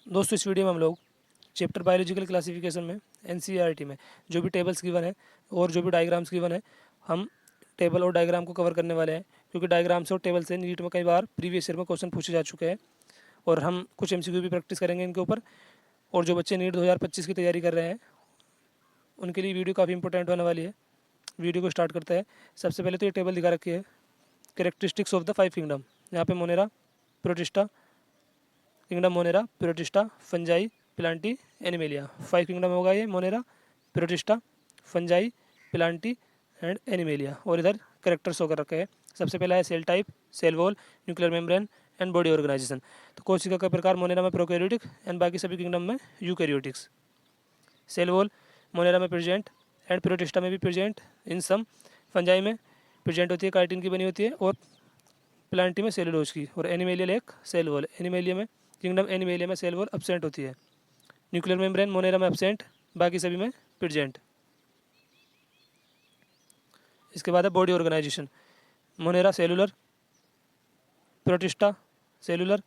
दोस्तों इस वीडियो में हम लोग चैप्टर बायोलॉजिकल क्लासिफिकेशन में एनसीईआरटी में जो भी टेबल्स गिवन है और जो भी डायग्राम्स गिवन है, हम टेबल और डायग्राम को कवर करने वाले हैं, क्योंकि डायग्राम्स और टेबल से नीट में कई बार प्रीवियस ईयर में क्वेश्चन पूछे जा चुके हैं और हम कुछ एमसीक्यू भी प्रैक्टिस करेंगे इनके ऊपर। और जो बच्चे नीट 2025 की तैयारी कर रहे हैं उनके लिए वीडियो काफ़ी इंपॉर्टेंट होने वाली है। वीडियो को स्टार्ट करते हैं। सबसे पहले तो ये टेबल दिखा रखी है, कैरेक्टरिस्टिक्स ऑफ द 5 किंगडम। यहाँ पे Monera, Protista, kingdom Monera, Protista, Fungi, Plantae, Animalia. 5 kingdom होगा ये, Monera, Protista, Fungi, Plantae and Animalia. और इधर करेक्टर्स होकर रखे हैं। सबसे पहला है cell type, cell wall, nuclear membrane and body organisation. तो कोशिका का प्रकार मोनेरा में प्रोकैरियोटिक एंड बाकी सभी किंगडम में यूकैरियोटिक्स। सेल वॉल मोनेरा में प्रेजेंट एंड प्रोटिस्टा में भी प्रेजेंट इन सम। फंजाई में प्रेजेंट होती है, काइटिन की बनी होती है, और प्लांटी में सेलुलोज की। और एनिमेलिया एक सेल वॉल, एनिमेलिया में किंगडम एनिमेलिया में सेल वॉल एब्सेंट होती है। न्यूक्लियर मेम्ब्रेन मोनेरा में एब्सेंट, बाकी सभी में प्रेजेंट। इसके बाद है body organisation. Monera cellular, Protista cellular,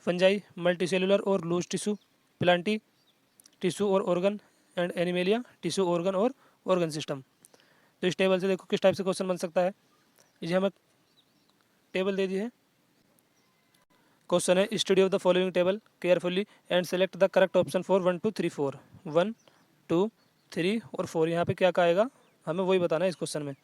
Fungi multi cellular और लूज टिश्यू, प्लांटी टिश्यू और organ and Animalia tissue organ और ऑर्गन सिस्टम। तो इस टेबल से देखो किस टाइप से क्वेश्चन बन सकता है। ये हमें टेबल दे दी है। क्वेश्चन है study of the following table carefully and select the correct option for 1 2 3 4। 1 2 3 और 4, यहाँ पे क्या क्या आएगा हमें वही बताना है इस क्वेश्चन में।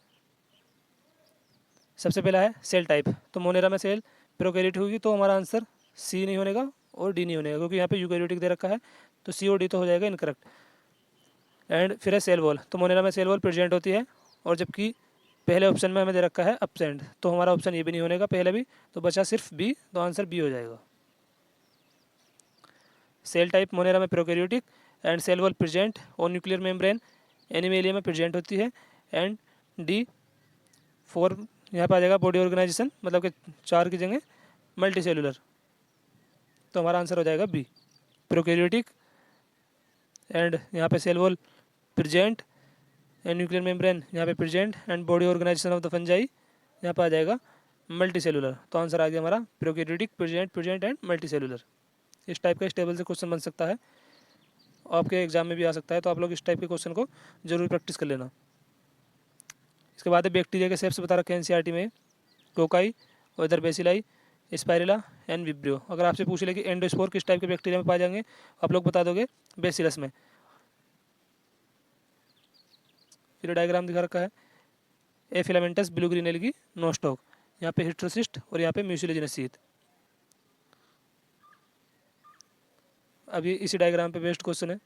सबसे पहला है सेल टाइप। तो मोनेरा में सेल प्रोकैरियोटिक होगी, तो हमारा आंसर सी नहीं होने का और डी नहीं होने का, क्योंकि यहाँ पे यूकैरियोटिक दे रखा है, तो सी और डी तो हो जाएगा इनकरेक्ट। एंड फिर है सेल वॉल। तो मोनेरा में सेल वॉल प्रेजेंट होती है, और जबकि पहले ऑप्शन में हमें दे रखा है एब्सेंट, तो हमारा ऑप्शन ये भी नहीं होने का पहले भी, तो बचा सिर्फ बी, तो आंसर बी हो जाएगा। सेल टाइप मोनेरा में prokaryotic and cell wall present और न्यूक्लियर मेम्ब्रेन एनिमेलिया में प्रेजेंट होती है। एंड डी 4 यहाँ पे आ जाएगा बॉडी ऑर्गेनाइजेशन, मतलब कि 4 की जगह मल्टी सेलुलर, तो हमारा आंसर हो जाएगा बी, प्रोकैरियोटिक एंड यहाँ पे cell wall present and nuclear membrane यहाँ पे present and body organisation of the Fungi यहाँ पे आ जाएगा मल्टी सेलुलर। तो आंसर आ गया हमारा prokaryotic, present present and multi cellular. इस टाइप का इस टेबल से क्वेश्चन बन सकता है, आपके एग्जाम में भी आ सकता है, तो आप लोग इस टाइप के क्वेश्चन को जरूर प्रैक्टिस कर लेना। इसके बाद है बैक्टीरिया के शेप्स बता रखे हैं एनसीईआरटी में, कोकाई और इधर बेसिलाई, स्पाइरुला एंड विब्रियो। अगर आपसे पूछ ले कि एंडोस्पोर किस टाइप के बैक्टीरिया में पाए जाएंगे, आप लोग बता दोगे बेसिलस में। फिर डायग्राम दिखा रखा है, a filamentous blue green algae nostoc, यहाँ पे हिस्ट्रोसिस्ट और यहाँ पे म्यूसिलेजिनस शीथ। अभी इसी डायग्राम पे बेस्ट क्वेश्चन है,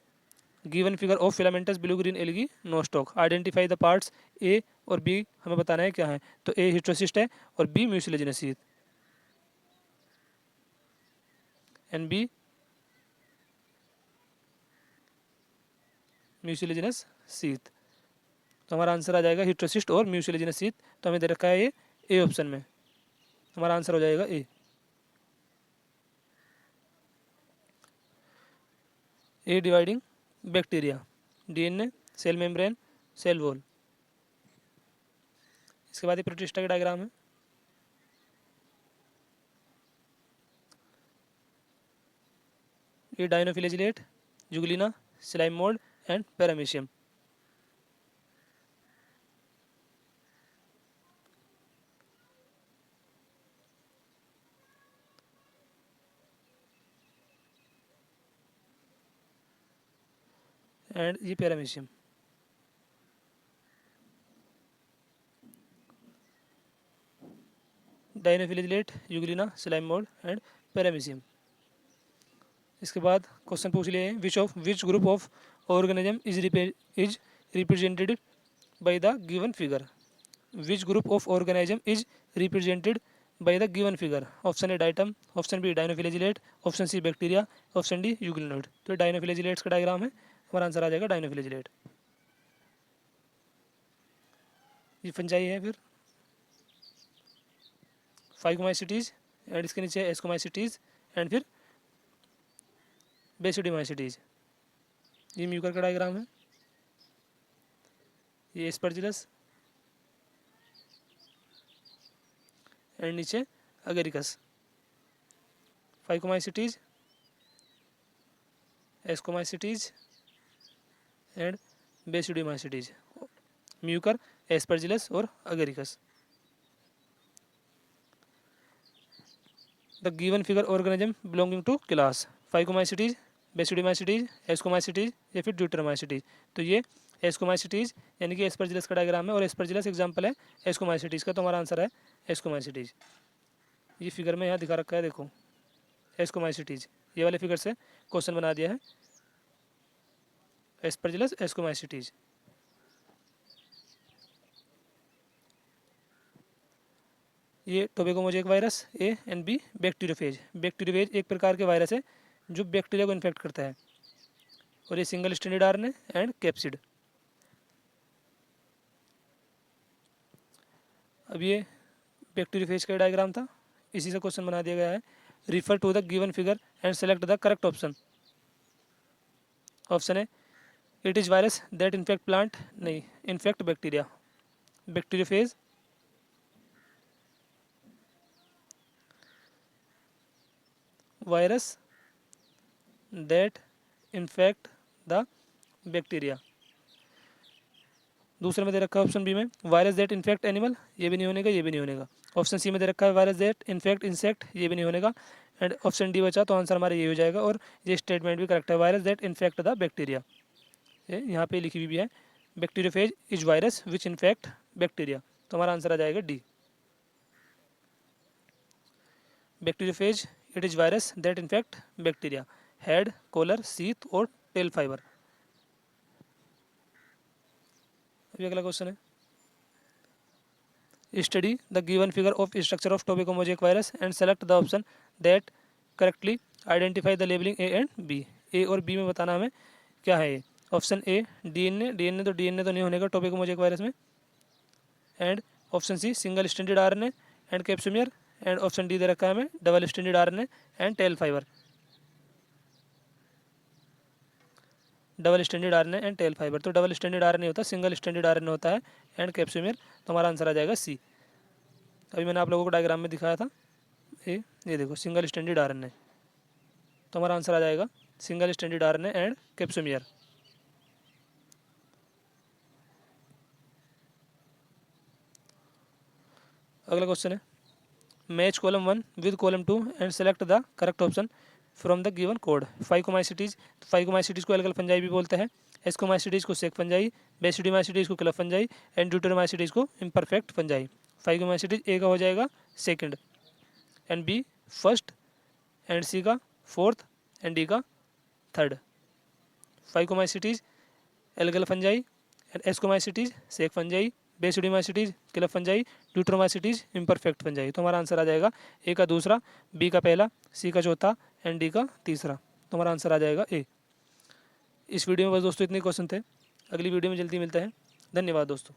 given figure of filamentous blue green algae Nostoc, identify the parts A और बी, हमें बताना है क्या है। तो ए हिस्ट्रोसिस्ट है और B mucilaginous sheath, and B mucilaginous sheath. तो हमारा आंसर आ जाएगा हिस्ट्रोसिस्ट और म्यूसिलेजिनस शीथ। तो हमें दे रखा है ये ए ऑप्शन में, हमारा आंसर हो जाएगा A. A dividing bacteria, DNA, cell membrane, cell wall. इसके बाद ये प्रोटिस्टा का डायग्राम है। ये dinoflagellate, euglena, slime mould and paramecium. And ये paramecium. Dinoflagellate, euglena, slime mould and paramecium. इसके बाद क्वेश्चन पूछ लिए हैं, which group of organism is represented by the given figure. Which group of organism is represented by the given figure. Option A diatom, option B dinoflagellate, option C bacteria, option D यूग्लिनोइड। तो डाइनोफिलेजिलेट्स का diagram है, हमारा answer आ जाएगा डाइनोफिलेजिलेट। ये fungi है, फिर phycomycetes and इसके नीचे एस्कोमाइसिटीज एंड फिर बेसिडोमाइसिटीज। ये म्यूकर का डायग्राम है, ये एस्परजिलस एंड नीचे agaricus. Phycomycetes ascomycetes and basidiomycetes, mucor, aspergillus और agaricus. The given figure organism belonging to class phycomycetes, basidiomycetes, ascomycetes या फिर ड्यूटेरोमाइसिटीज। तो ये एस्कोमाइसिटीज यानी कि एस्परजिलस का डायग्राम है और एस्परजिलस एग्जाम्पल है एस्कोमाइसिटीज का, तो हमारा आंसर है एस्कोमाइसिटीज। ये फिगर में यहाँ दिखा रखा है, देखो एस्कोमाइसिटीज, ये वाले फिगर से क्वेश्चन बना दिया है एस्परजिलस एस्कोमाइसिटीज। ये tobacco mosaic virus A and B bacteriophage. Bacteriophage एक प्रकार के वायरस है जो बैक्टीरिया को इन्फेक्ट करता है, और ये single standard RNA and capsid. अब ये बैक्टीरियोफेज का डायग्राम था, इसी से क्वेश्चन बना दिया गया है। Refer to the given figure and select the correct option. Option है it is virus that infect plant, नहीं, infect bacteria. Bacteriophage virus that infect the bacteria. दूसरे में दे रखा है ऑप्शन बी में वायरस दैट इन्फेक्ट एनिमल, ये भी नहीं होने का, ये भी नहीं होने का। ऑप्शन सी में दे रखा है वायरस दैट इन्फेक्ट इंसेक्ट, ये भी नहीं होने का। एंड ऑप्शन डी बचा, तो आंसर हमारा ये हो जाएगा, और ये स्टेटमेंट भी करेक्ट है, virus that infect the bacteria. ये यहाँ पे लिखी हुई भी है, bacteriophage is virus which infect bacteria, तो हमारा आंसर आ जाएगा D. Bacteriophage it is virus that infect bacteria, head, collar, sheath और टेल फाइबर। अभी अगला क्वेश्चन है, study the given figure of structure of tobacco mosaic virus and select the option that correctly identify the labelling A and B. A और B में बताना हमें क्या है ये। ऑप्शन ए डीएनए, डीएनए तो नहीं होने का टोबैको मोज़ेक वायरस में। And option C single standard RNA and capsomere. And option D दे रखा है हमें double standard RNA and tail fibre. Double standard RNA and tail fibre, तो डबल स्टैंडर्ड आरएनए होता है, सिंगल स्टैंडर्ड आरएनए होता है एंड कैप्सुमियर, तो हमारा आंसर आ जाएगा सी। अभी मैंने आप लोगों को डायग्राम में दिखाया था, ये देखो सिंगल स्टैंडर्ड आरएनए, तो हमारा आंसर आ जाएगा single standard RNA and capsomere. अगला क्वेश्चन है, match column 1 with column 2 and select the correct option from the given code. Phycomycetes, तो फाइकोमाइसिटीज को एल्गल फंजाई भी बोलते हैं, एस्कोमाइसिटीज को सेक फंजाई, बेसिडियोमाइसिटीज को क्लब फंजाई एंड ड्यूटेरोमाइसिटीज को इम्परफेक्ट फंजाई। फाइकोमाइसिटीज ए का हो जाएगा second, and B first, and C का फोर्थ, एंड डी का third. Phycomycetes algal fungi, ascomycetes सेक fungi, basidiomycetes club fungi, deuteromycetes imperfect fungi, तो हमारा answer आ जाएगा ए का दूसरा, बी का पहला, सी का चौथा एंड डी का तीसरा, तो हमारा आंसर आ जाएगा ए। इस वीडियो में बस दोस्तों इतने क्वेश्चन थे, अगली वीडियो में जल्दी मिलते हैं, धन्यवाद दोस्तों।